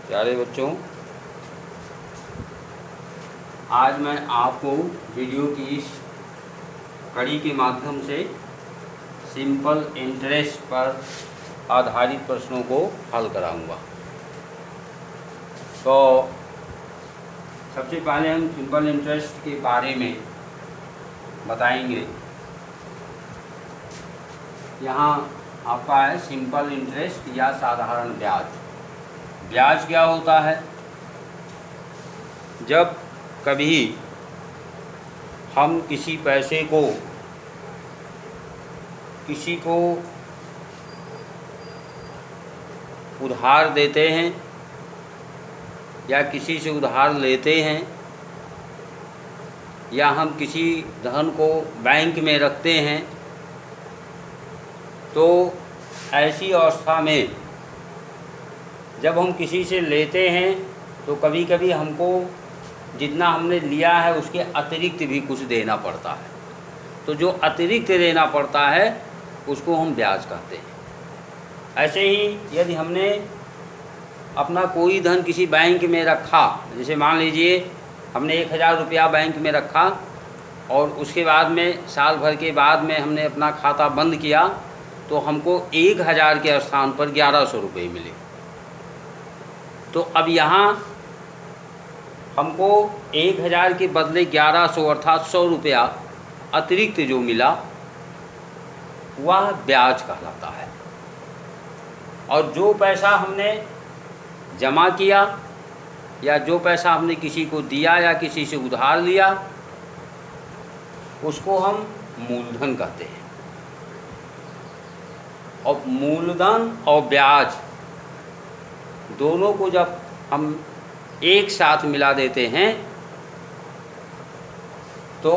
प्यारे बच्चों, आज मैं आपको वीडियो की इस कड़ी के माध्यम से सिंपल इंटरेस्ट पर आधारित प्रश्नों को हल कराऊंगा। तो सबसे पहले हम सिंपल इंटरेस्ट के बारे में बताएंगे। यहाँ आपका है सिंपल इंटरेस्ट या साधारण ब्याज। ब्याज क्या होता है? जब कभी हम किसी पैसे को किसी को उधार देते हैं या किसी से उधार लेते हैं या हम किसी धन को बैंक में रखते हैं, तो ऐसी अवस्था में जब हम किसी से लेते हैं तो कभी कभी हमको जितना हमने लिया है उसके अतिरिक्त भी कुछ देना पड़ता है। तो जो अतिरिक्त देना पड़ता है उसको हम ब्याज कहते हैं। ऐसे ही यदि हमने अपना कोई धन किसी बैंक में रखा, जैसे मान लीजिए हमने 1000 रुपया बैंक में रखा और उसके बाद में साल भर के बाद में हमने अपना खाता बंद किया, तो हमको 1000 के स्थान पर 1100 रुपये मिले। तो अब यहाँ हमको 1000 के बदले 1100 अर्थात 100 रुपया अतिरिक्त जो मिला वह ब्याज कहलाता है। और जो पैसा हमने जमा किया या जो पैसा हमने किसी को दिया या किसी से उधार लिया उसको हम मूलधन कहते हैं। और मूलधन और ब्याज दोनों को जब हम एक साथ मिला देते हैं तो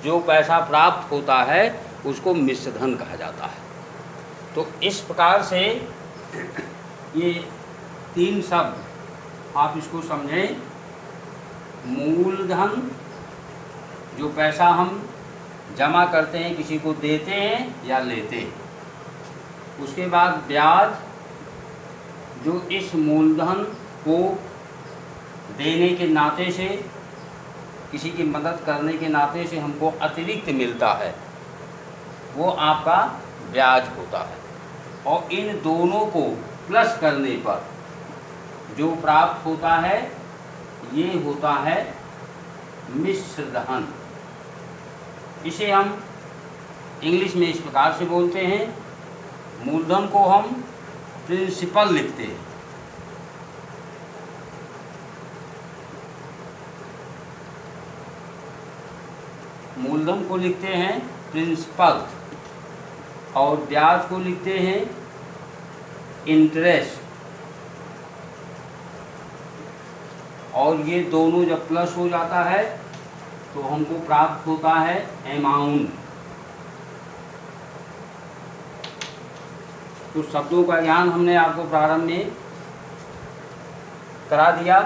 जो पैसा प्राप्त होता है उसको मिश्र धन कहा जाता है। तो इस प्रकार से ये 3 शब्द आप इसको समझें। मूलधन जो पैसा हम जमा करते हैं, किसी को देते हैं या लेते हैं। उसके बाद ब्याज जो इस मूलधन को देने के नाते से, किसी की मदद करने के नाते से हमको अतिरिक्त मिलता है, वो आपका ब्याज होता है। और इन दोनों को प्लस करने पर जो प्राप्त होता है ये होता है मिश्र धन। इसे हम इंग्लिश में इस प्रकार से बोलते हैं, मूलधन को हम प्रिंसिपल लिखते हैं। मूलधन को लिखते हैं प्रिंसिपल और ब्याज को लिखते हैं इंटरेस्ट। और ये दोनों जब प्लस हो जाता है तो हमको प्राप्त होता है अमाउंट। तो शब्दों का ज्ञान हमने आपको प्रारंभ में करा दिया।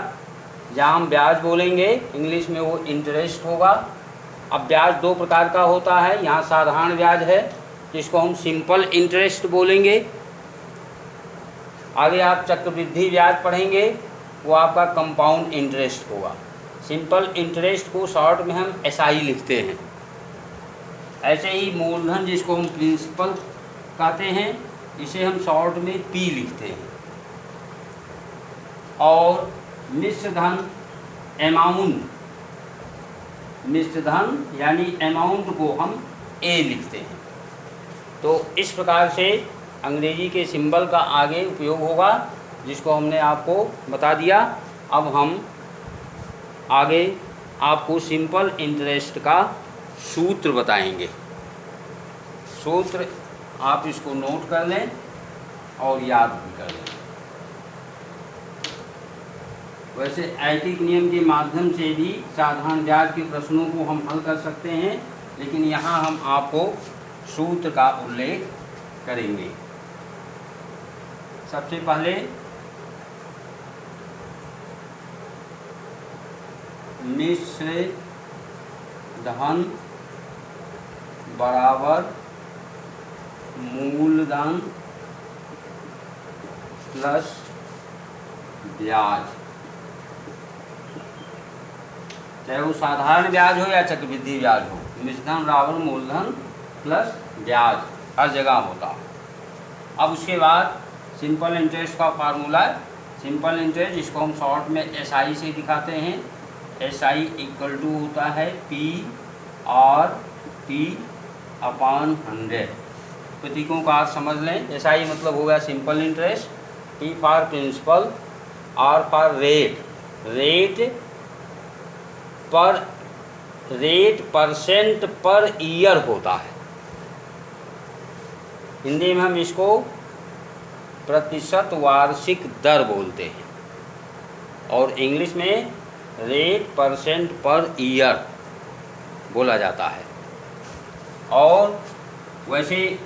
जहाँ हम ब्याज बोलेंगे इंग्लिश में वो इंटरेस्ट होगा। अब ब्याज 2 प्रकार का होता है। यहाँ साधारण ब्याज है जिसको हम सिंपल इंटरेस्ट बोलेंगे। आगे आप चक्रवृद्धि ब्याज पढ़ेंगे, वो आपका कंपाउंड इंटरेस्ट होगा। सिंपल इंटरेस्ट को शॉर्ट में हम SI लिखते हैं। ऐसे ही मूलधन जिसको हम प्रिंसिपल कहते हैं, इसे हम शॉर्ट में P लिखते हैं। और मिश्र धन अमाउंट, मिश्र धन यानी अमाउंट को हम A लिखते हैं। तो इस प्रकार से अंग्रेजी के सिंबल का आगे उपयोग होगा, जिसको हमने आपको बता दिया। अब हम आगे आपको सिंपल इंटरेस्ट का सूत्र बताएंगे। सूत्र आप इसको नोट कर लें और याद भी कर लें। वैसे ऐटिक नियम के माध्यम से भी साधारण ब्याज के प्रश्नों को हम हल कर सकते हैं, लेकिन यहाँ हम आपको सूत्र का उल्लेख करेंगे। सबसे पहले मिश्र धन बराबर मूलधन प्लस ब्याज, चाहे वो साधारण ब्याज हो या चक्रवृद्धि ब्याज हो, निश्चित बराबर मूलधन प्लस ब्याज हर जगह होता। अब उसके बाद सिंपल इंटरेस्ट का फार्मूला है, सिंपल इंटरेस्ट जिसको हम शॉर्ट में SI से दिखाते हैं। SI इक्वल टू होता है P/T/100। प्रतीकों का अर्थ समझ लें। SI मतलब हो गया simple interest, P for principal, R for rate percent per year होता है। हिंदी में हम इसको प्रतिशत वार्षिक दर बोलते हैं और इंग्लिश में रेट परसेंट पर ईयर बोला जाता है। और वैसे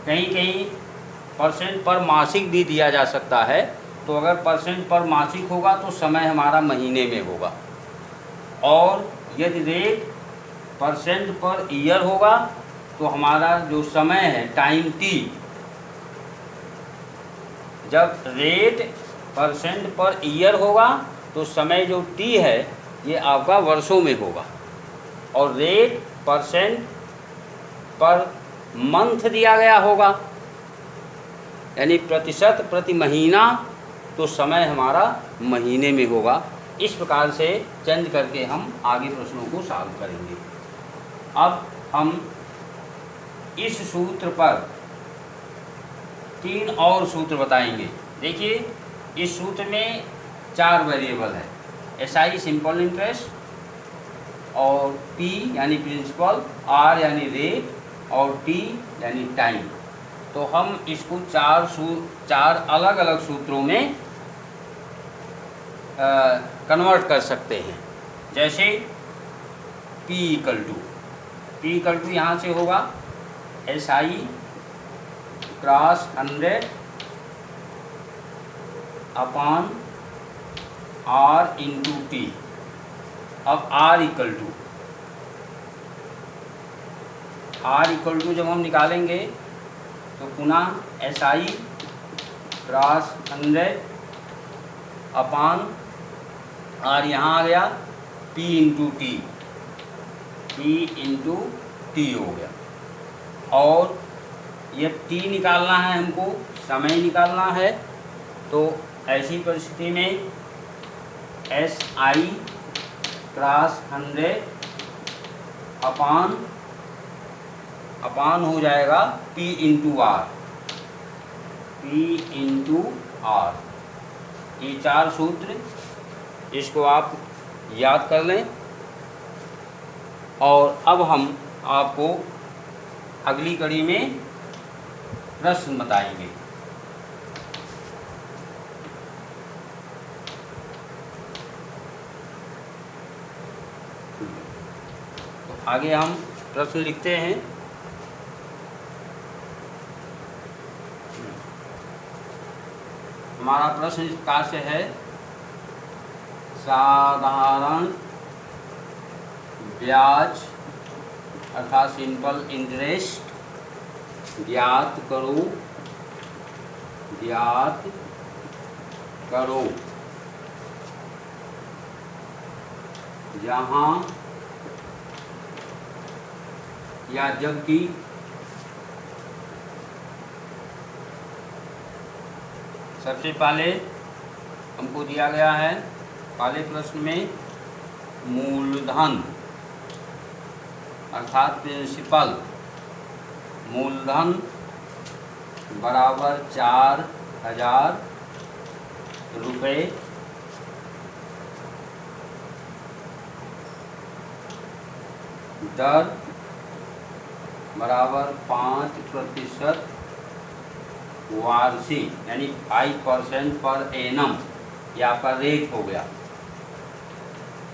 कहीं कहीं परसेंट पर मासिक भी दिया जा सकता है। तो अगर परसेंट पर मासिक होगा तो समय हमारा महीने में होगा, और यदि रेट परसेंट पर ईयर होगा तो हमारा जो समय है टाइम T, जब रेट परसेंट पर ईयर होगा तो समय जो T है ये आपका वर्षों में होगा, और रेट परसेंट पर मंथ दिया गया होगा यानी प्रतिशत प्रति महीना, तो समय हमारा महीने में होगा। इस प्रकार से चेंज करके हम आगे प्रश्नों को सॉल्व करेंगे। अब हम इस सूत्र पर 3 और सूत्र बताएंगे। देखिए इस सूत्र में 4 वेरिएबल है, SI सिंपल इंटरेस्ट, और P यानी प्रिंसिपल, R यानी रेट, और T यानी टाइम। तो हम इसको 4 अलग अलग सूत्रों में कन्वर्ट कर सकते हैं। जैसे P इक्वल टू यहाँ से होगा SI cross 100 upon R into T। अब R इक्वल टू जब हम निकालेंगे तो पुनः SI क्रॉस 100 अपॉन R यहाँ आ गया P इंटू T हो गया। और ये T निकालना है हमको, समय निकालना है, तो ऐसी परिस्थिति में SI क्रॉस 100 अपान हो जाएगा P इंटू R। ये 4 सूत्र, इसको आप याद कर लें। और अब हम आपको अगली कड़ी में प्रश्न बताएंगे। तो आगे हम प्रश्न लिखते हैं। हमारा प्रश्न इस प्रकार से है, साधारण ब्याज अर्थात सिंपल इंटरेस्ट ज्ञात करो जहाँ या जबकि सबसे पहले हमको दिया गया है पहले प्रश्न में मूलधन अर्थात प्रिंसिपल मूलधन बराबर 4000 रुपये, दर बराबर 5% वार्षिक यानी 5% पर एनम, या पर रेट हो गया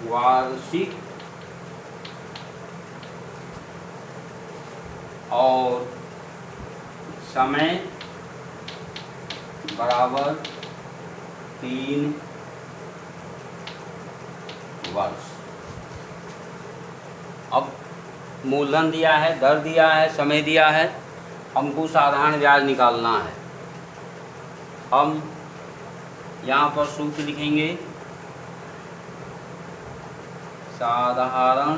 वार्षिक, और समय बराबर 3 वर्ष। अब मूलधन दिया है, दर दिया है, समय दिया है, हमको साधारण ब्याज निकालना है। हम यहाँ पर सूत्र लिखेंगे साधारण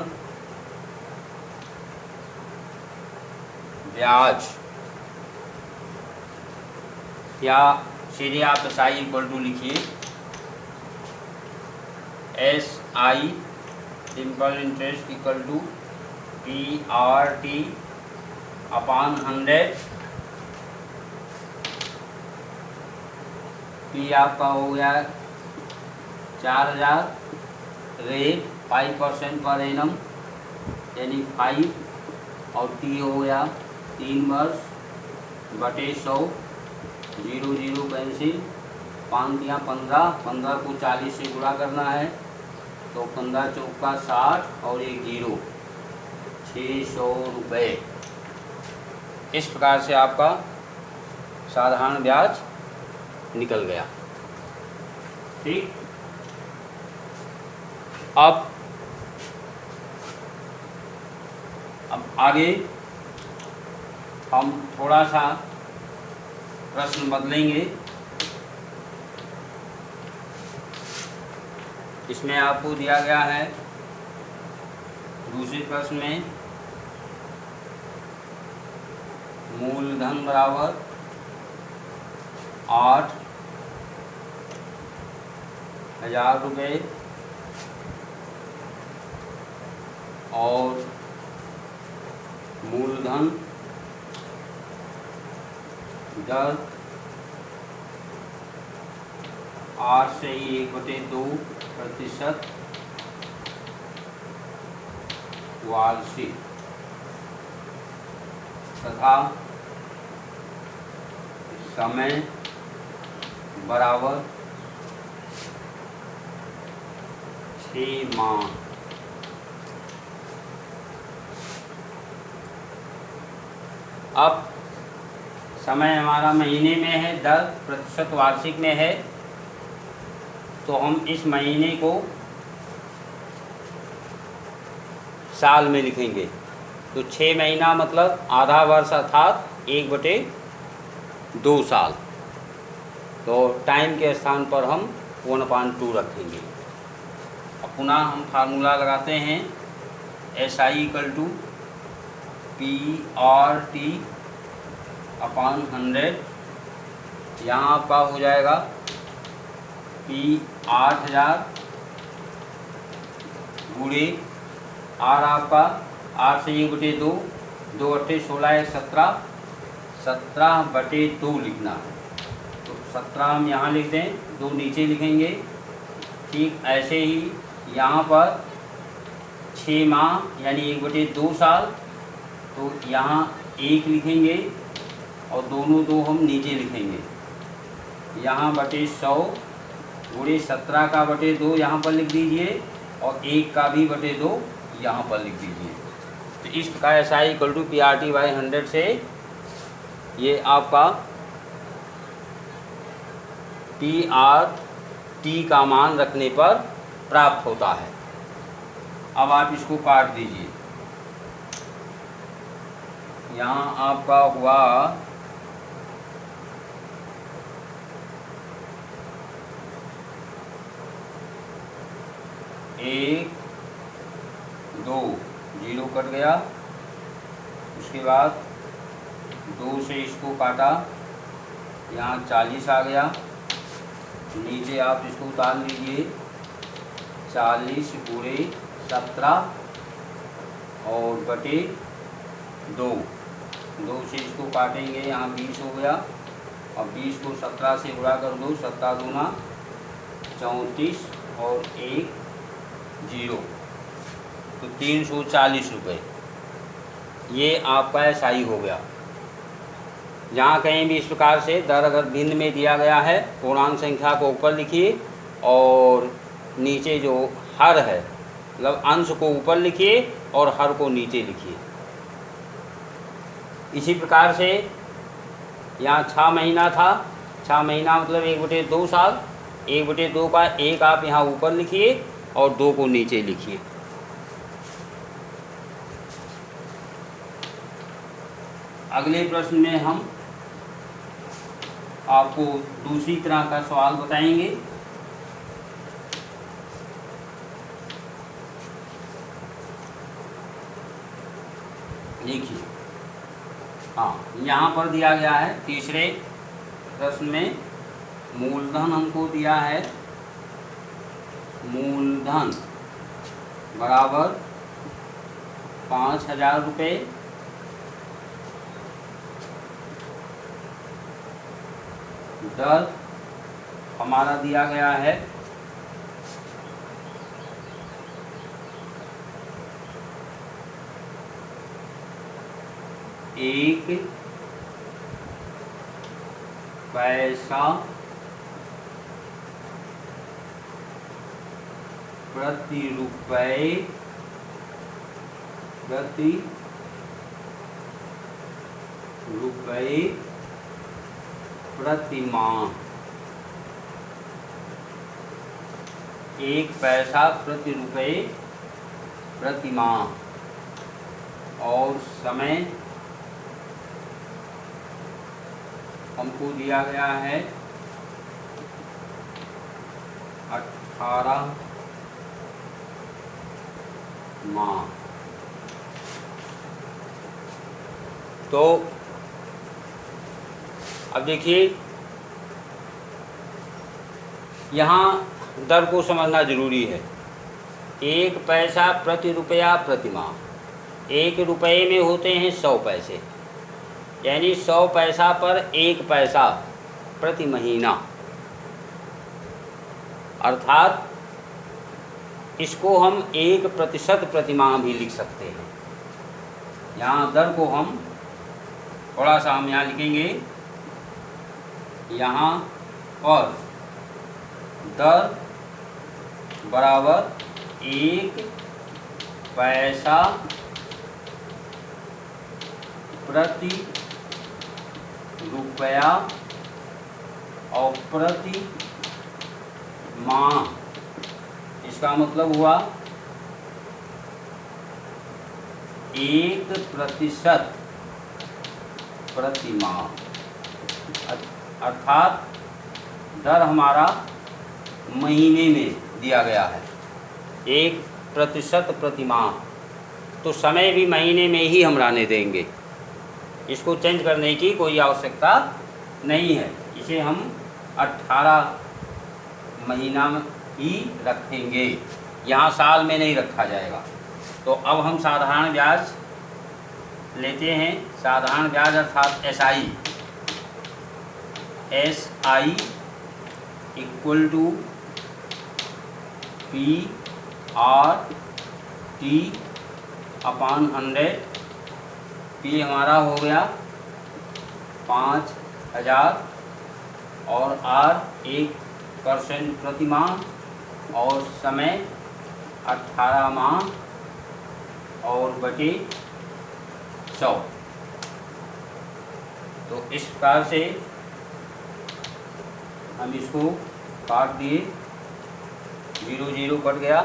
ब्याज, या सीधे आप SI इक्वल टू लिखिए SI simple interest equal to PRT upon 100। P आपका हो गया 4000, रेट 5% पर एनम यानी 5, और T हो गया 3 वर्ष बटे 100, 0 0 कैंसिल, 5 या 15, 15 को 40 से गुणा करना है तो 15 चौका 60 और एक 0, 600 रुपये। इस प्रकार से आपका साधारण ब्याज निकल गया। ठीक, अब आगे हम थोड़ा सा प्रश्न बदलेंगे। इसमें आपको दिया गया है दूसरे प्रश्न में मूलधन बराबर 8,000 रुपये और मूलधन दर 8 से 1/2% वार्षिक तथा समय बराबर 6 माह। अब समय हमारा महीने में है, दर प्रतिशत वार्षिक में है, तो हम इस महीने को साल में लिखेंगे। तो 6 महीना मतलब आधा वर्ष अर्थात 1/2 साल। तो टाइम के स्थान पर हम 1/2 रखेंगे। अब पुनः हम फार्मूला लगाते हैं SI equal to PRT upon 100। यहाँ आपका हो जाएगा P 8000 गुणे R आपका 8 से 1/2, 2 8 16 17, 17/2 लिखना है। तो 17 हम यहाँ लिख दें, 2 नीचे लिखेंगे। ठीक ऐसे ही यहाँ पर 6 माह यानी 1/2 साल, तो यहाँ 1 लिखेंगे और दोनों 2 हम नीचे लिखेंगे। यहाँ बटे 100 गुणे 17 का बटे 2 यहाँ पर लिख दीजिए और 1 का भी बटे 2 यहाँ पर लिख दीजिए। तो इस प्रकार SI इक्वल टू PRT/100 से ये आपका PRT का मान रखने पर प्राप्त होता है। अब आप इसको काट दीजिए। यहाँ आपका हुआ 1 2 0 कट गया। उसके बाद 2 से इसको काटा, यहाँ 40 आ गया। नीचे आप इसको उतार लीजिए, 40 गुणे 17 और बटे 2, 2 से इसको काटेंगे, यहाँ 20 हो गया। अब 20 को 17 से गुणा कर दो, 17 दूना 34 और 1 0, तो 340 रुपये। ये आपका SI हो गया। जहाँ कहीं भी इस प्रकार से दर अगर भिन्न में दिया गया है, पूर्णांक संख्या को ऊपर लिखिए और नीचे जो हर है मतलब अंश को ऊपर लिखिए और हर को नीचे लिखिए। इसी प्रकार से यहाँ 6 महीना था, 6 महीना मतलब 1/2 साल, 1/2 का 1 आप यहाँ ऊपर लिखिए और 2 को नीचे लिखिए। अगले प्रश्न में हम आपको दूसरी तरह का सवाल बताएंगे। देखिए, हाँ, यहाँ पर दिया गया है तीसरे प्रश्न में मूलधन हमको दिया है, मूलधन बराबर 5,000 रुपये, दर हमारा दिया गया है 1 पैसा प्रति रुपये प्रति माह। 1 पैसा प्रति रुपये प्रति माह और समय हमको दिया गया है 18 माह। तो अब देखिए, यहाँ दर को समझना जरूरी है। 1 पैसा प्रति रुपया प्रति माह। 1 रुपये में होते हैं 100 पैसे, यानी 100 पैसा पर 1 पैसा प्रति महीना, अर्थात इसको हम 1% प्रति माह भी लिख सकते हैं। यहाँ दर को हम थोड़ा सा हम यहाँ लिखेंगे, यहाँ पर दर बराबर 1 पैसा प्रति रुपया और प्रति माह। इसका मतलब हुआ 1% प्रति माह, अर्थात दर हमारा महीने में दिया गया है 1% प्रति माह। तो समय भी महीने में ही हम रहने देंगे, इसको चेंज करने की कोई आवश्यकता नहीं है। इसे हम 18 महीना में ही रखेंगे, यहाँ साल में नहीं रखा जाएगा। तो अब हम साधारण ब्याज लेते हैं। साधारण ब्याज अर्थात SI equal to PRT upon 100। P हमारा हो गया 5,000 और R 1% प्रति माह और समय 18 माह और बटे 100। तो इस प्रकार से हम इसको काट दिए, 0 0 कट गया।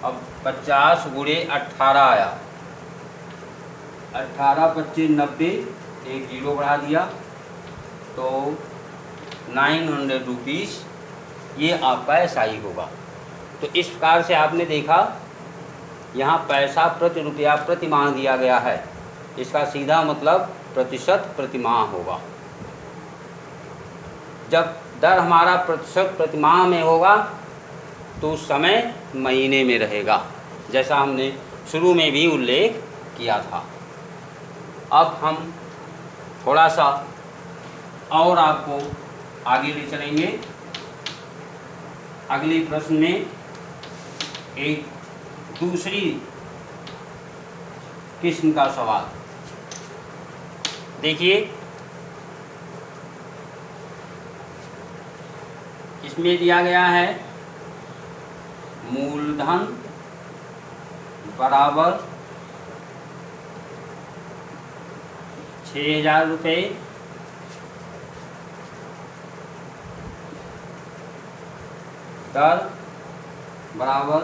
अब 50 गुणे 18 आया, 18 25 90, एक 0 बढ़ा दिया तो 900 रुपीज़ ये आपका SI होगा। तो इस प्रकार से आपने देखा, यहाँ पैसा प्रति रुपया प्रति माह दिया गया है, इसका सीधा मतलब प्रतिशत प्रति माह होगा। जब दर हमारा प्रतिशत प्रति माह में होगा तो समय महीने में रहेगा, जैसा हमने शुरू में भी उल्लेख किया था। अब हम थोड़ा सा और आपको आगे ले चलेंगे। अगले प्रश्न में एक दूसरी किस्म का सवाल देखिए। इसमें दिया गया है मूलधन बराबर 6,000 रुपये, दर बराबर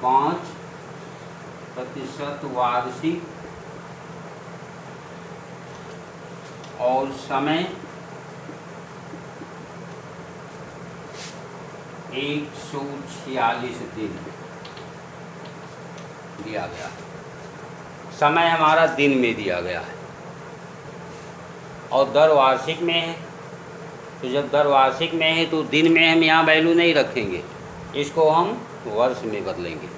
5% वार्षिक और समय 146 दिन दिया गया। समय हमारा दिन में दिया गया है और दर वार्षिक में है। तो जब दर वार्षिक में है तो दिन में हम यहाँ वैल्यू नहीं रखेंगे, इसको हम वर्ष में बदलेंगे।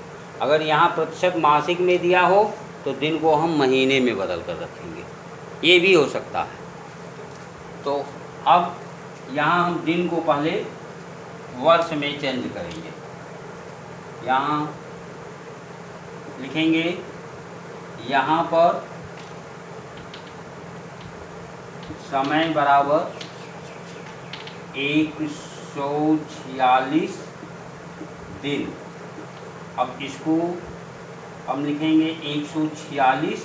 अगर यहाँ प्रतिशत मासिक में दिया हो तो दिन को हम महीने में बदल कर रखेंगे, ये भी हो सकता है। तो अब यहाँ हम दिन को पहले वर्ष में चेंज करेंगे। यहाँ लिखेंगे, यहाँ पर समय बराबर 146 दिन। अब इसको हम लिखेंगे 146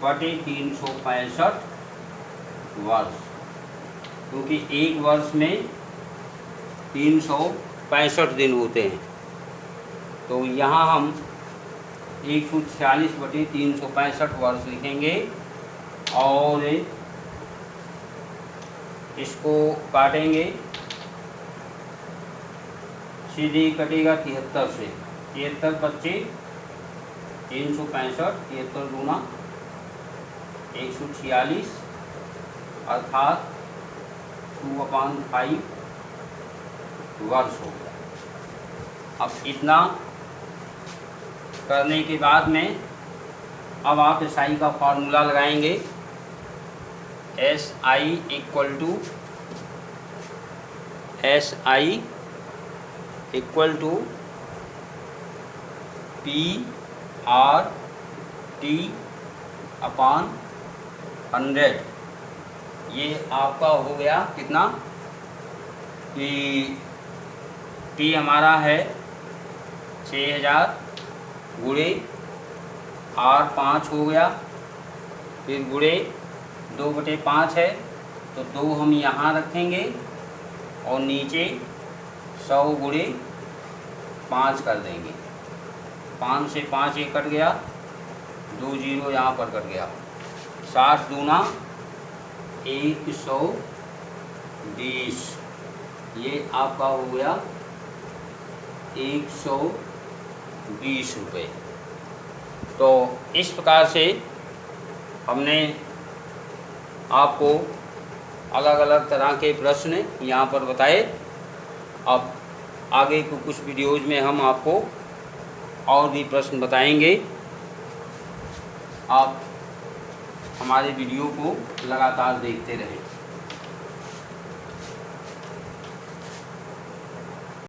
बटे 365 वर्ष, क्योंकि एक वर्ष में 365 दिन होते हैं। तो यहाँ हम 146 बटे 365 वर्ष लिखेंगे और इसको काटेंगे, सीधे कटेगा 73 से। 73 बच्चे 365, 73 गुना 146 अर्थात 2/5 वर्ष हो गया। अब इतना करने के बाद में अब आप SI का फार्मूला लगाएंगे। SI equal to PRT/100। ये आपका हो गया कितना कि T हमारा है 6000 गुणे R 5 हो गया, फिर गुणे 2/5 है तो 2 हम यहाँ रखेंगे और नीचे 100 गुणे 5 कर देंगे। 5 से 5 ये कट गया, 2 जीरो यहाँ पर कट गया। 60 दूना 120, ये आपका हो गया 120 रुपये। तो इस प्रकार से हमने आपको अलग अलग तरह के प्रश्न यहाँ पर बताए। अब आगे को कुछ वीडियोज़ में हम आपको और भी प्रश्न बताएंगे। आप हमारे वीडियो को लगातार देखते रहें।